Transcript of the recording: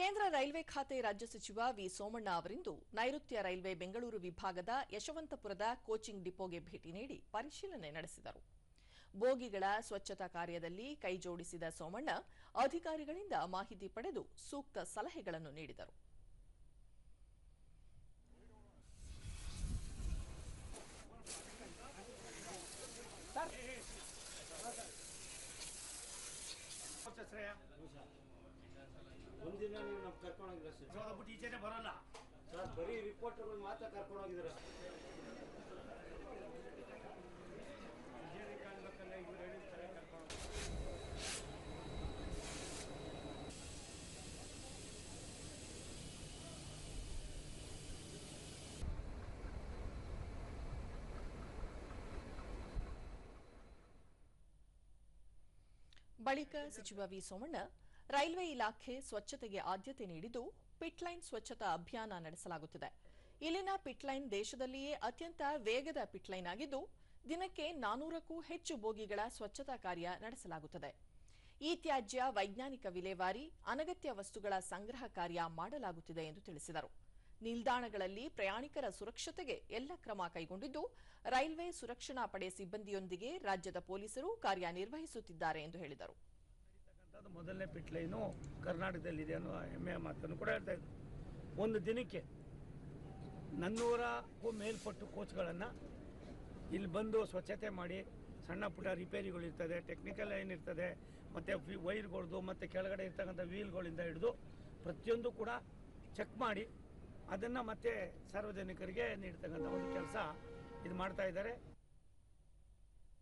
ಕೇಂದ್ರ ರೈಲ್ವೆ ಖಾತೆ ರಾಜ್ಯ ಸಚಿವ ವಿ ಸೋಮಣ್ಣ ಅವರಿಂದು ನೈಋತ್ಯ ರೈಲ್ವೆ ಬೆಂಗಳೂರು ವಿಭಾಗದ ಯಶವಂತಪುರದ ಕೋಚಿಂಗ್ ಡಿಪೋಗೆ ಭೇಟಿ ನೀಡಿ ಪರಿಶೀಲನೆ ನಡೆಸಿದರು. ಬೋಗಿಗಳ ಸ್ವಚ್ಛತಾ ಕಾರ್ಯದಲ್ಲಿ ಕೈಜೋಡಿಸಿದ ಸೋಮಣ್ಣ ಅಧಿಕಾರಿಗಳಿಂದ ಮಾಹಿತಿ ಪಡೆದು ಸೂಕ್ತ ಸಲಹೆಗಳನ್ನು ನೀಡಿದರು. ಒಂದಿನ ನೀವು ನಮ್ಗೆ ಕರ್ಕೊಂಡೋಗಿಲ್ಲ ಸರ್, ಟೀಚರೇ ಬರಲ್ಲ ಸರ್, ಬರೀ ರಿಪೋರ್ಟರ್ಗಳು ಮಾತ್ರ ಕರ್ಕೊಂಡೋಗಿದ್ದೀರ. ಬಳಿಕ ಸಚಿವ ವಿ ಸೋಮಣ್ಣ ರೈಲ್ವೆ ಇಲಾಖೆ ಸ್ವಚ್ಛತೆಗೆ ಆದ್ಯತೆ ನೀಡಿದ್ದು ಪಿಟ್ಲೈನ್ ಸ್ವಚ್ಛತಾ ಅಭಿಯಾನ ನಡೆಸಲಾಗುತ್ತಿದೆ. ಇಲ್ಲಿನ ಪಿಟ್ಲೈನ್ ದೇಶದಲ್ಲಿಯೇ ಅತ್ಯಂತ ವೇಗದ ಪಿಟ್ಲೈನ್ ಆಗಿದ್ದು ದಿನಕ್ಕೆ 400ಕ್ಕೂ ಹೆಚ್ಚು ಬೋಗಿಗಳ ಸ್ವಚ್ಛತಾ ಕಾರ್ಯ ನಡೆಸಲಾಗುತ್ತದೆ. ಈ ತ್ಯಾಜ್ಯ ವೈಜ್ಞಾನಿಕ ವಿಲೇವಾರಿ, ಅನಗತ್ಯ ವಸ್ತುಗಳ ಸಂಗ್ರಹ ಕಾರ್ಯ ಮಾಡಲಾಗುತ್ತಿದೆ ಎಂದು ತಿಳಿಸಿದರು. ನಿಲ್ದಾಣಗಳಲ್ಲಿ ಪ್ರಯಾಣಿಕರ ಸುರಕ್ಷತೆಗೆ ಎಲ್ಲ ಕ್ರಮ ಕೈಗೊಂಡಿದ್ದು ರೈಲ್ವೆ ಸುರಕ್ಷಣಾ ಪಡೆ ಸಿಬ್ಬಂದಿಯೊಂದಿಗೆ ರಾಜ್ಯದ ಪೊಲೀಸರು ಕಾರ್ಯನಿರ್ವಹಿಸುತ್ತಿದ್ದಾರೆ ಎಂದು ಹೇಳಿದರು. ಮೊದಲನೇ ಪಿಟ್ಲೈನು ಕರ್ನಾಟಕದಲ್ಲಿದೆ ಅನ್ನೋ ಹೆಮ್ಮೆಯ ಮಾತನ್ನು ಕೂಡ ಹೇಳ್ತಾ ಇದ್ರು. ಒಂದು ದಿನಕ್ಕೆ 400ಕ್ಕೂ ಮೇಲ್ಪಟ್ಟು ಕೋಚ್ಗಳನ್ನು ಇಲ್ಲಿ ಬಂದು ಸ್ವಚ್ಛತೆ ಮಾಡಿ, ಸಣ್ಣ ಪುಟ್ಟ ರಿಪೇರಿಗಳಿರ್ತದೆ, ಟೆಕ್ನಿಕಲ್ ಲೈನ್ ಇರ್ತದೆ, ಮತ್ತು ವೈರ್ಗಳದ್ದು ಮತ್ತು ಕೆಳಗಡೆ ಇರ್ತಕ್ಕಂಥ ವೀಲ್ಗಳಿಂದ ಹಿಡಿದು ಪ್ರತಿಯೊಂದು ಕೂಡ ಚೆಕ್ ಮಾಡಿ ಅದನ್ನು ಮತ್ತೆ ಸಾರ್ವಜನಿಕರಿಗೆ ನೀಡ್ತಕ್ಕಂಥ ಒಂದು ಕೆಲಸ ಇದು ಮಾಡ್ತಾ ಇದ್ದಾರೆ.